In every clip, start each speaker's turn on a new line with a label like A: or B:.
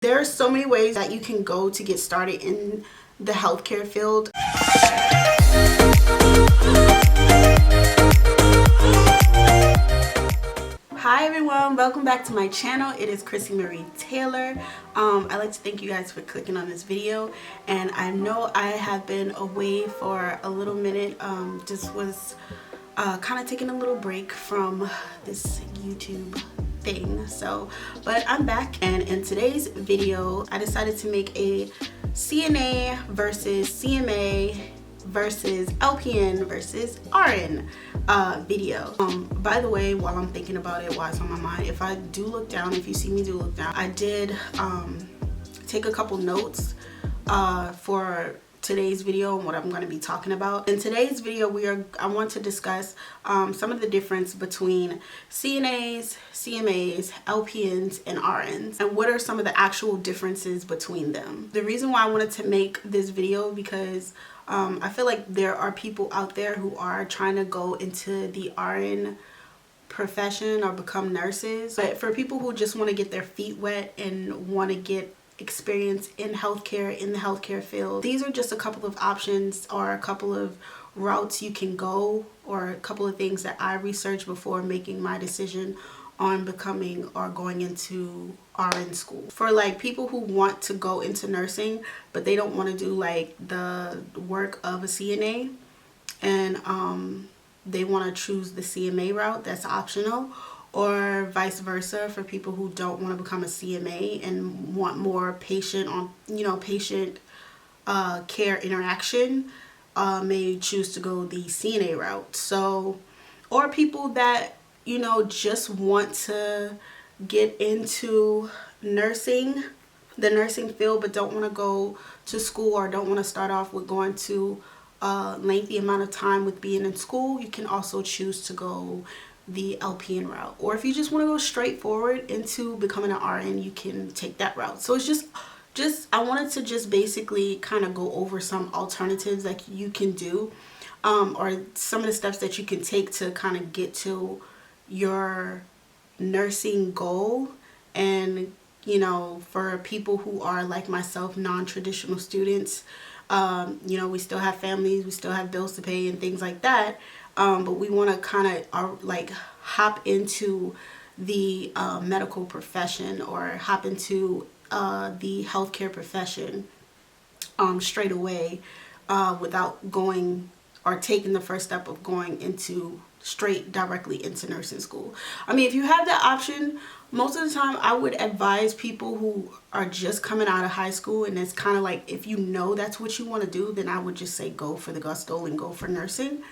A: There are so many ways that you can go to get started in the healthcare field. Hi everyone, welcome back to my channel. It is Chrissy Marie Taylor. I'd like to thank you guys for clicking on this video, and I know I have been away for a little minute. Just was kind of taking a little break from this YouTube thing, but I'm back, and in today's video I decided to make a CNA versus CMA versus LPN versus RN video. By the way, while I'm thinking about it, while it's on my mind, if I do look down, if you see me do look down, I did take a couple notes for today's video and what I'm going to be talking about. In today's video, I want to discuss some of the difference between CNAs, CMAs, LPNs, and RNs, and what are some of the actual differences between them. The reason why I wanted to make this video because I feel like there are people out there who are trying to go into the RN profession or become nurses, but for people who just want to get their feet wet and want to get experience in healthcare, in the healthcare field, these are just a couple of options or a couple of routes you can go, or a couple of things that I researched before making my decision on becoming or going into RN school. For like people who want to go into nursing but they don't want to do like the work of a CNA, and they want to choose the CMA route, that's optional, or vice versa for people who don't want to become a CMA and want more patient care interaction, may choose to go the CNA route. So, or people that just want to get into nursing, the nursing field, but don't want to go to school or don't want to start off with going to a lengthy amount of time with being in school. You can also choose to go the LPN route, or if you just want to go straight forward into becoming an RN, you can take that route. So it's just I wanted to just basically kind of go over some alternatives that you can do, or some of the steps that you can take to kind of get to your nursing goal. And for people who are like myself, non-traditional students, we still have families, we still have bills to pay and things like that, but we want to kind of like hop into the medical profession, or hop into the healthcare profession straight away, without going or taking the first step of going into directly into nursing school. I mean, if you have that option, most of the time I would advise people who are just coming out of high school, and it's kind of like, if you know that's what you want to do, then I would just say go for the gusto and go for nursing.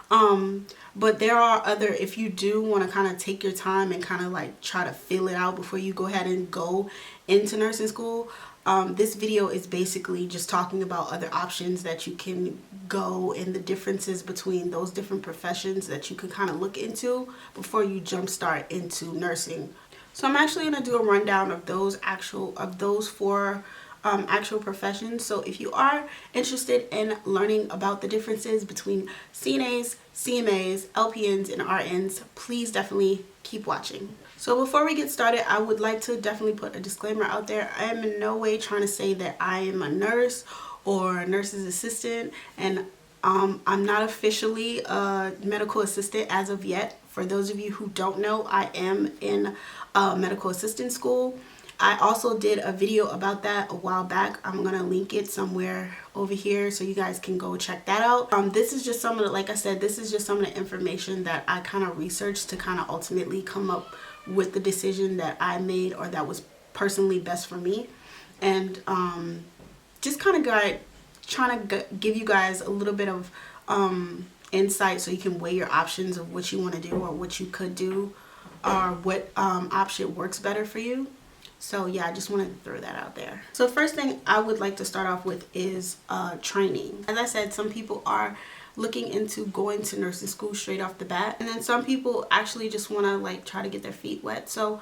A: But there are other, if you do want to kind of take your time and kind of like try to feel it out before you go ahead and go into nursing school, this video is basically just talking about other options that you can go, and the differences between those different professions that you can kind of look into before you jumpstart into nursing. So I'm actually going to do a rundown of those four actual professions. So if you are interested in learning about the differences between CNAs, CMAs, LPNs, and RNs, please definitely keep watching. So before we get started, I would like to definitely put a disclaimer out there. I am in no way trying to say that I am a nurse or a nurse's assistant, and I'm not officially a medical assistant as of yet. For those of you who don't know, I am in medical assistant school. I also did a video about that a while back. I'm gonna link it somewhere over here so you guys can go check that out. This is just some of the, like I said, this is just some of the information that I kind of researched to kind of ultimately come up with the decision that I made, or that was personally best for me. And just kind of trying to give you guys a little bit of insight so you can weigh your options of what you want to do, or what you could do, or what option works better for you. So yeah, I just wanted to throw that out there. So first thing I would like to start off with is training. As I said, some people are looking into going to nursing school straight off the bat, and then some people actually just want to like try to get their feet wet. So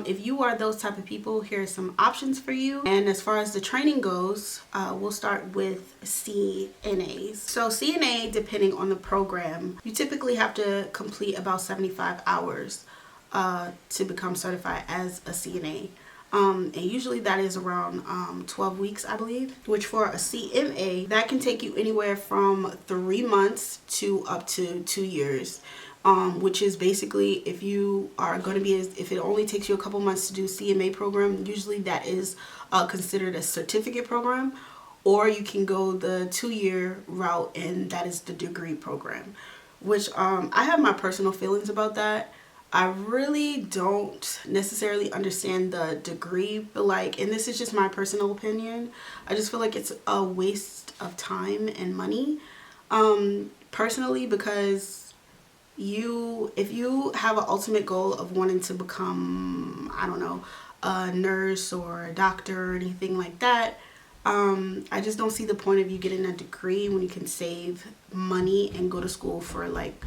A: if you are those type of people, here are some options for you. And as far as the training goes, we'll start with CNAs. So CNA, depending on the program, you typically have to complete about 75 hours to become certified as a CNA. And usually that is around 12 weeks, I believe, which for a CMA, that can take you anywhere from 3 months to up to 2 years. Which is basically, if you are going to be, if it only takes you a couple months to do CMA program, usually that is considered a certificate program, or you can go the 2-year route, and that is the degree program, which I have my personal feelings about that. I really don't necessarily understand the degree, but like, and this is just my personal opinion, I just feel like it's a waste of time and money, personally, because if you have an ultimate goal of wanting to become, I don't know, a nurse or a doctor or anything like that, I just don't see the point of you getting a degree when you can save money and go to school for like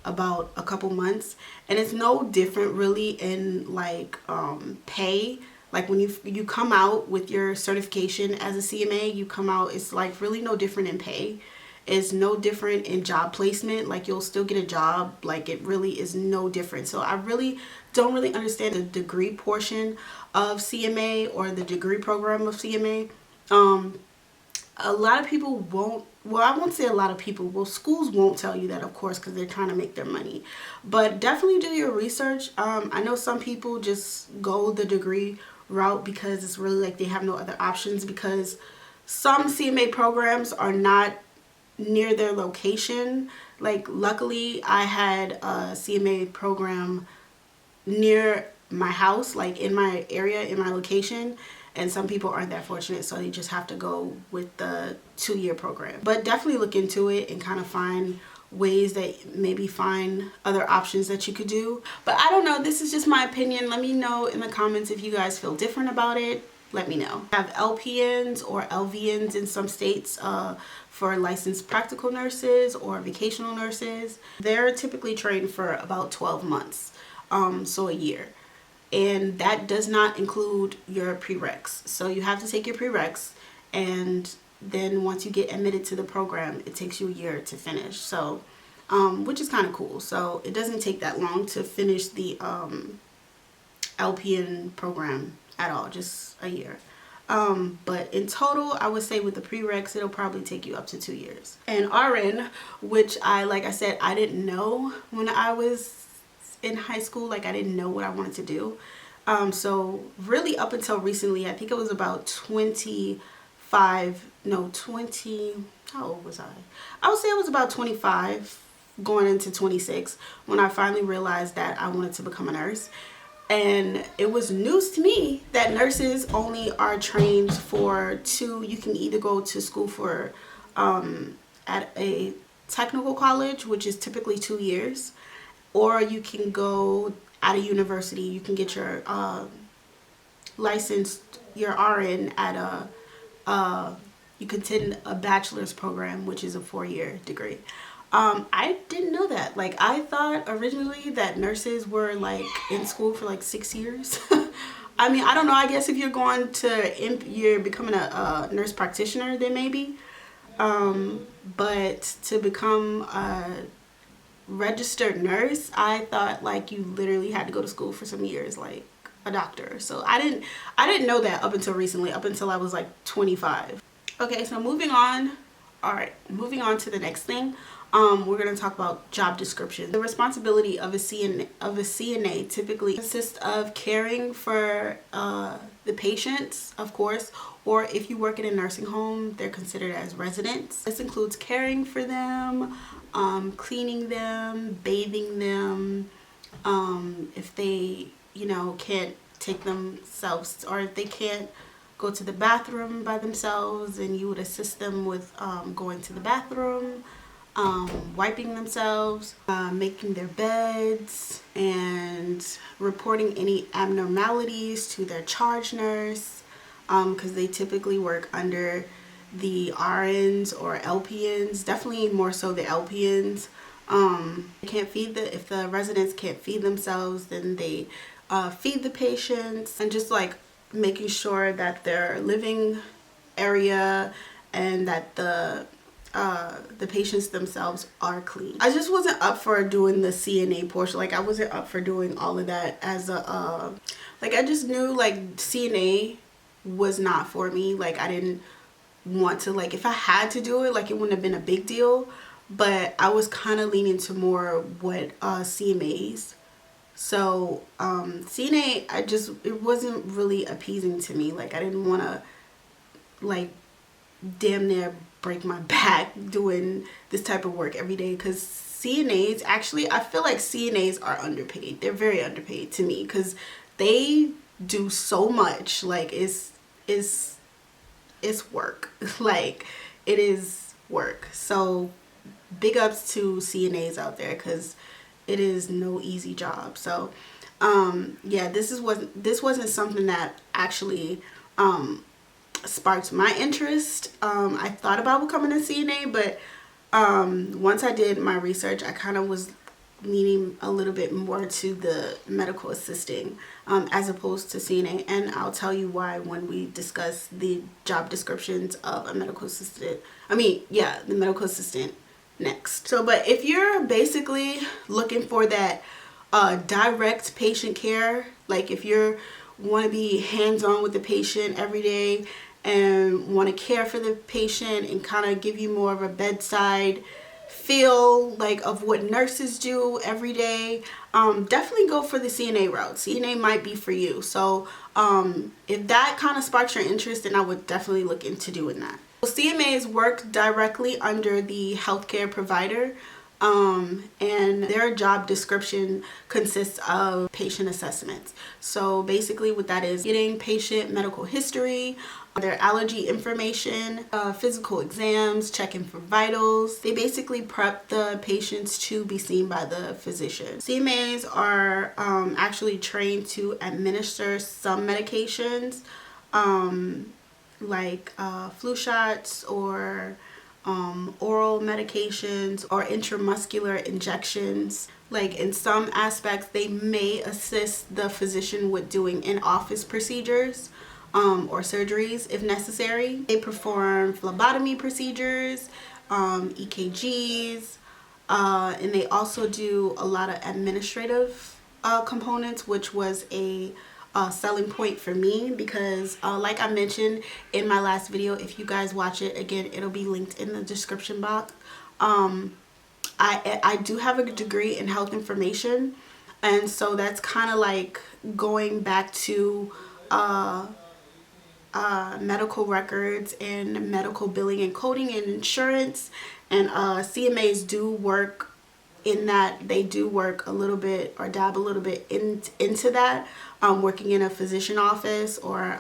A: about a couple months. And it's no different really in like pay. Like when you come out with your certification as a CMA, you come out, it's like really no different in pay. It's no different in job placement. Like you'll still get a job. Like it really is no different. So I really don't really understand the degree portion of CMA or the degree program of CMA. A lot of people won't, well, I won't say a lot of people, well, schools won't tell you that, of course, because they're trying to make their money, but definitely do your research. I know some people just go the degree route because it's really like they have no other options, because some CMA programs are not near their location. Like luckily I had a CMA program near my house, like in my area, in my location, and some people aren't that fortunate, so they just have to go with the 2-year program. But definitely look into it and kind of find ways that maybe find other options that you could do. But I don't know, this is just my opinion. Let me know in the comments if you guys feel different about it. Let me know. I have LPNs or LVNs in some states for licensed practical nurses or vocational nurses. They're typically trained for about 12 months, so a year. And that does not include your prereqs. So you have to take your prereqs, and then once you get admitted to the program, it takes you a year to finish. So, which is kind of cool. So it doesn't take that long to finish the LPN program at all, just a year. But in total, I would say with the prereqs, it'll probably take you up to 2 years. And RN, which like I said, I didn't know when I was in high school. Like I didn't know what I wanted to do. So really up until recently, I think it was about 20, how old was I? I would say I was about 25 going into 26 when I finally realized that I wanted to become a nurse. And it was news to me that nurses only are trained for 2. You can either go to school for at a technical college, which is typically 2 years, or you can go at a university. You can get your your RN at you can attend a bachelor's program, which is a 4-year degree. I didn't know that. Like I thought originally that nurses were like in school for like 6 years. I mean, I don't know. I guess if you're you're becoming a nurse practitioner, then maybe. But to become a registered nurse, I thought like you literally had to go to school for some years, like a doctor. So I didn't know that up until recently, up until I was like 25. Okay, so moving on. All right, moving on to the next thing. We're going to talk about job description. The responsibility of a CNA typically consists of caring for the patients, of course, or if you work in a nursing home, they're considered as residents. This includes caring for them, cleaning them, bathing them, if they, can't take themselves, or if they can't go to the bathroom by themselves, and you would assist them with going to the bathroom, wiping themselves, making their beds, and reporting any abnormalities to their charge nurse, because they typically work under the RNs or LPNs, definitely more so the LPNs. If the residents can't feed themselves, then they feed the patients, and just like making sure that their living area and that the the patients themselves are clean. I just wasn't up for doing the CNA portion. Like I wasn't up for doing all of that as a like I just knew like CNA was not for me. Like I didn't want to, like if I had to do it, like it wouldn't have been a big deal, but I was kind of leaning to more what CMAs. So CNA, it wasn't really appeasing to me. Like I didn't want to like damn near break my back doing this type of work every day, because CNAs, actually I feel like CNAs are underpaid. They're very underpaid to me because they do so much. Like it's work. Like it is work. So big ups to CNAs out there, because it is no easy job. So yeah, this wasn't something that actually sparked my interest. I thought about becoming a CNA, but once I did my research, I kind of was leaning a little bit more to the medical assisting as opposed to CNA, and I'll tell you why when we discuss the job descriptions of a medical assistant. The medical assistant next. So, but if you're basically looking for that direct patient care, like if you want to be hands-on with the patient every day and want to care for the patient and kind of give you more of a bedside feel like of what nurses do every day, definitely go for the CNA route. CNA might be for you. So if that kind of sparks your interest, then I would definitely look into doing that. Well, CMAs work directly under the healthcare provider, and their job description consists of patient assessments. So basically what that is, getting patient medical history, their allergy information, physical exams, checking for vitals. They basically prep the patients to be seen by the physician. CMAs are actually trained to administer some medications, like flu shots or oral medications or intramuscular injections. Like in some aspects, they may assist the physician with doing in-office procedures or surgeries if necessary. They perform phlebotomy procedures, EKGs, and they also do a lot of administrative components, which was a selling point for me because like I mentioned in my last video, if you guys watch it again, it'll be linked in the description box. I do have a degree in health information, and so that's kind of like going back to medical records and medical billing and coding and insurance, and CMAs do work in that. They do work a little bit or dab a little bit into that, working in a physician office or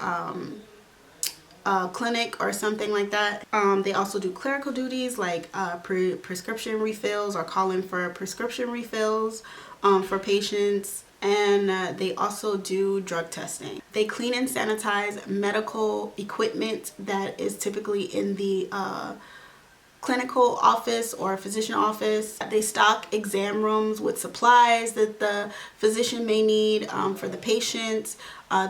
A: a clinic or something like that. They also do clerical duties like prescription refills or calling for prescription refills for patients, and they also do drug testing. They clean and sanitize medical equipment that is typically in the clinical office or physician office. They stock exam rooms with supplies that the physician may need for the patients.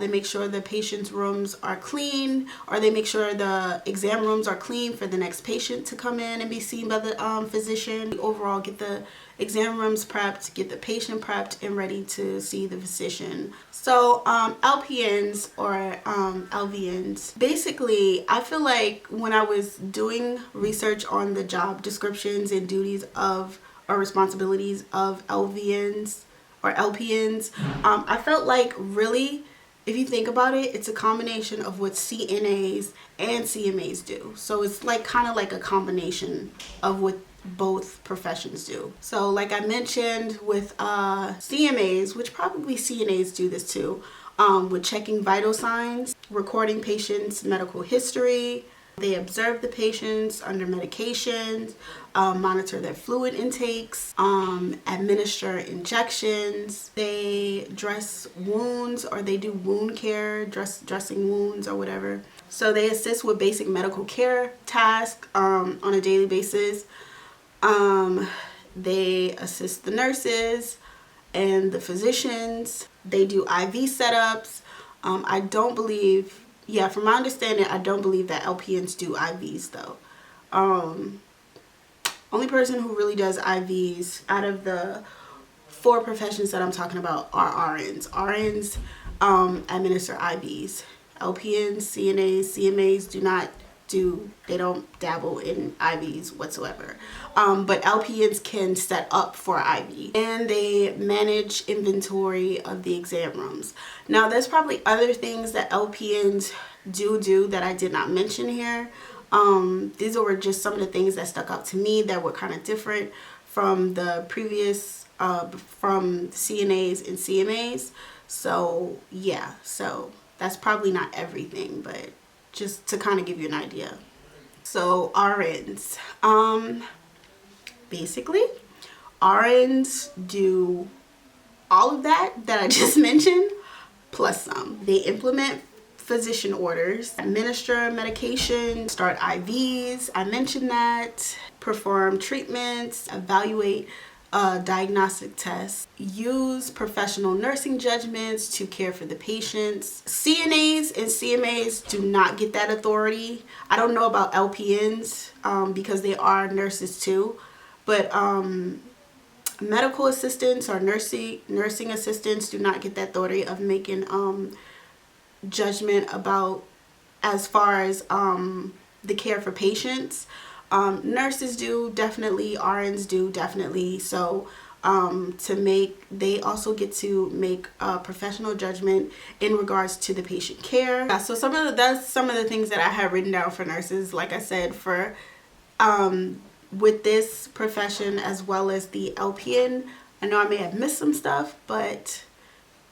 A: They make sure the patient's rooms are clean, or they make sure the exam rooms are clean for the next patient to come in and be seen by the physician. Overall, get the exam rooms prepped, get the patient prepped and ready to see the physician. So LPNs or LVNs, basically I feel like when I was doing research on the job descriptions and duties of or responsibilities of LVNs or LPNs, I felt like really, if you think about it, it's a combination of what CNAs and CMAs do. So it's like kind of like a combination of what both professions do. So like I mentioned with CMAs, which probably CNAs do this too, with checking vital signs, recording patients' medical history. They observe the patients under medications, monitor their fluid intakes, administer injections. They dress wounds, or they do wound care, dressing wounds or whatever. So they assist with basic medical care tasks on a daily basis. They assist the nurses and the physicians. They do IV setups. I don't believe, from my understanding, I don't believe that LPNs do IVs though. Only person who really does IVs out of the 4 professions that I'm talking about are RNs. RNs administer IVs. LPNs, CNAs, CMAs they don't dabble in IVs whatsoever. But LPNs can set up for IV, and they manage inventory of the exam rooms. Now, there's probably other things that LPNs do that I did not mention here. These were just some of the things that stuck out to me that were kind of different from the previous, from CNAs and CMAs. So yeah, so that's probably not everything, but just to kind of give you an idea. So RNs, basically RNs do all of that I just mentioned plus some. They implement physician orders, administer medication, start IVs, I mentioned that, perform treatments, evaluate diagnostic tests, use professional nursing judgments to care for the patients. CNAs and CMAs do not get that authority. I don't know about LPNs because they are nurses too, but medical assistants or nursing assistants do not get that authority of making judgment about as far as the care for patients. Nurses do definitely, RNs do definitely. So they also get to make a professional judgment in regards to the patient care. So that's some of the things that I have written down for nurses. Like I said, for with this profession as well as the LPN, I know I may have missed some stuff, but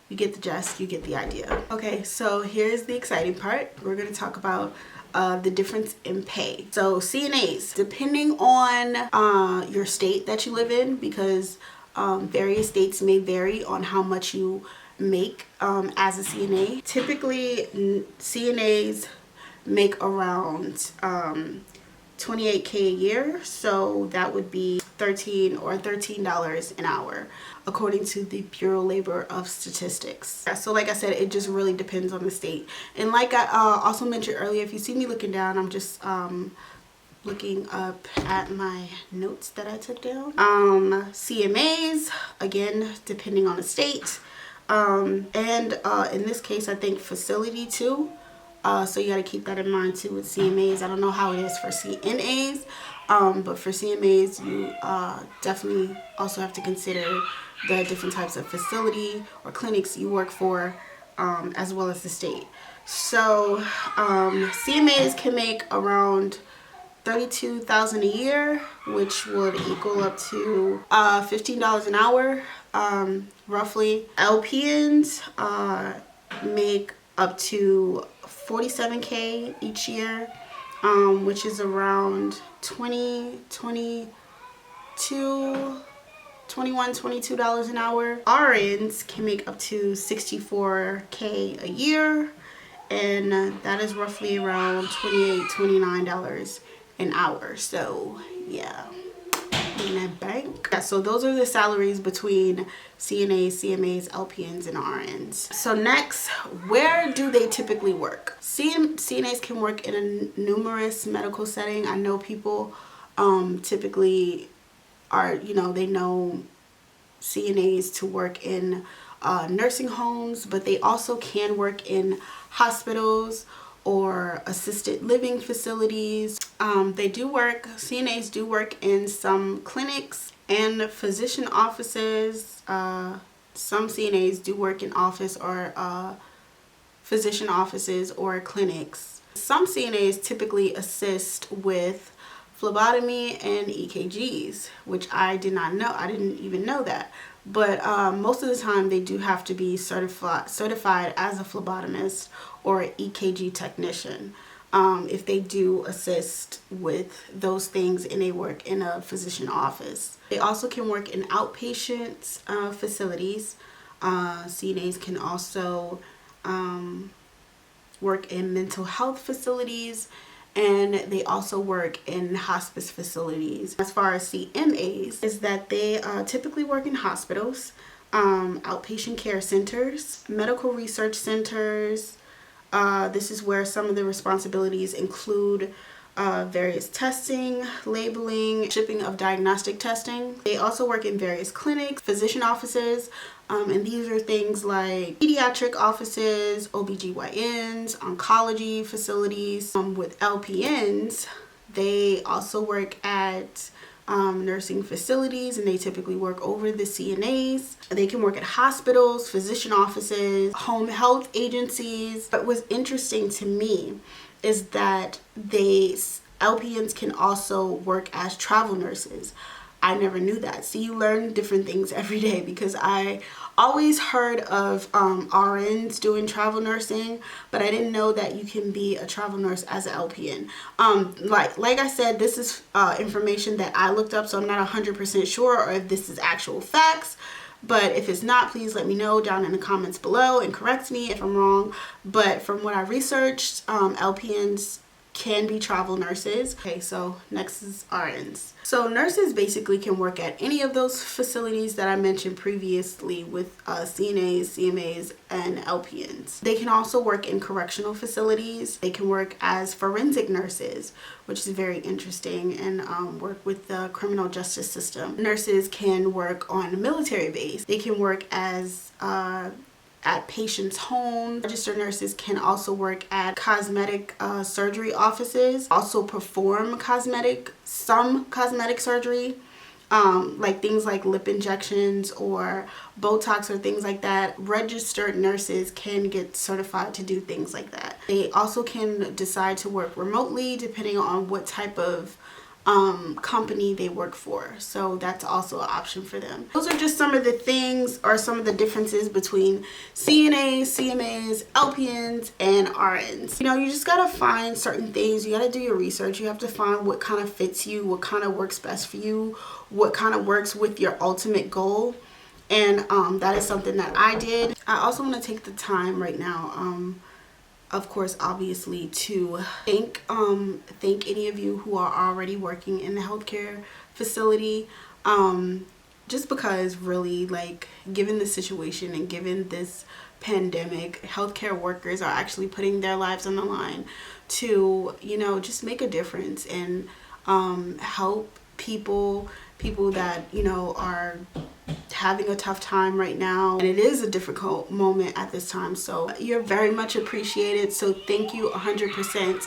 A: you get the gist, you get the idea. Okay, so here's the exciting part. We're going to talk about the difference in pay. So CNAs, depending on your state that you live in, because various states may vary on how much you make as a CNA. Typically, CNAs make around $28K a year, so that would be $13 an hour according to the Bureau of Labor of Statistics. So like I said, it just really depends on the state. And like I also mentioned earlier, if you see me looking down, I'm just looking up at my notes that I took down. CMAs, again, depending on the state, and in this case I think facility too. So you got to keep that in mind too with CMAs. I don't know how it is for CNAs, but for CMAs, you definitely also have to consider the different types of facility or clinics you work for, as well as the state. So CMAs can make around $32,000 a year, which would equal up to $15 an hour, roughly. LPNs make up to $47K each year, which is around $22 an hour. RNs can make up to $64K a year, and that is roughly around $29 an hour. So yeah, in that bank. Yeah, so those are the salaries between CNAs, CMAs, LPNs, and RNs. So next, where do they typically work? CNAs can work in a numerous medical setting. I know people typically are, they know CNAs to work in nursing homes, but they also can work in hospitals or assisted living facilities. CNAs do work in some clinics and physician offices. Some CNAs do work in office or physician offices or clinics. Some CNAs typically assist with phlebotomy and EKGs, which I did not know. I didn't even know that. But most of the time they do have to be certified as a phlebotomist or EKG technician if they do assist with those things and they work in a physician office. They also can work in outpatient facilities. CNAs can also work in mental health facilities, and they also work in hospice facilities. As far as CMAs, is that they typically work in hospitals, outpatient care centers, medical research centers. This is where some of the responsibilities include various testing, labeling, shipping of diagnostic testing. They also work in various clinics, physician offices, and these are things like pediatric offices, OBGYNs, oncology facilities. With LPNs, they also work at nursing facilities, and they typically work over the CNAs. They can work at hospitals, physician offices, home health agencies. But what's interesting to me is that LPNs can also work as travel nurses. I never knew that. So you learn different things every day, because I always heard of RNs doing travel nursing, but I didn't know that you can be a travel nurse as an LPN. Like I said, this is information that I looked up, so I'm not 100% sure or if this is actual facts. But if it's not, please let me know down in the comments below and correct me if I'm wrong. But from what I researched, LPNs can be travel nurses. Okay, so next is RNs. So nurses basically can work at any of those facilities that I mentioned previously with CNAs, CMAs, and LPNs. They can also work in correctional facilities. They can work as forensic nurses, which is very interesting, and work with the criminal justice system. Nurses can work on a military base. They can work as at patients' homes. Registered nurses can also work at cosmetic surgery offices, also perform some cosmetic surgery, like things like lip injections or Botox or things like that. Registered nurses can get certified to do things like that. They also can decide to work remotely depending on what type of company they work for, so that's also an option for them. Those are just some of the things or some of the differences between CNAs, CMAs, LPNs, and RNs. You know, you just gotta find certain things. You gotta do your research. You have to find what kind of fits you, what kind of works best for you, what kind of works with your ultimate goal. And that is something that I did. I also want to take the time right now, of course, obviously, to thank any of you who are already working in the healthcare facility, just because really, like, given the situation and given this pandemic, healthcare workers are actually putting their lives on the line to, you know, just make a difference and help people that, you know, are having a tough time right now, and it is a difficult moment at this time, so you're very much appreciated. So thank you 100%.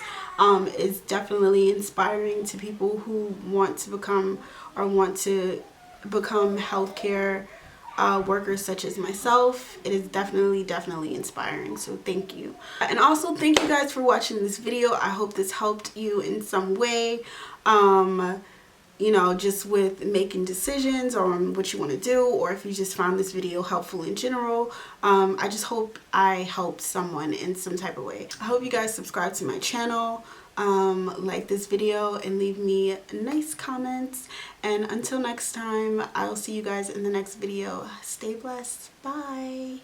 A: It's definitely inspiring to people who want to become healthcare workers such as myself. It is definitely inspiring, so thank you. And also thank you guys for watching this video. I hope this helped you in some way, you know, just with making decisions on what you want to do, or if you just found this video helpful in general. I just hope I helped someone in some type of way. I hope you guys subscribe to my channel, like this video, and leave me nice comments. And until next time, I'll see you guys in the next video. Stay blessed. Bye.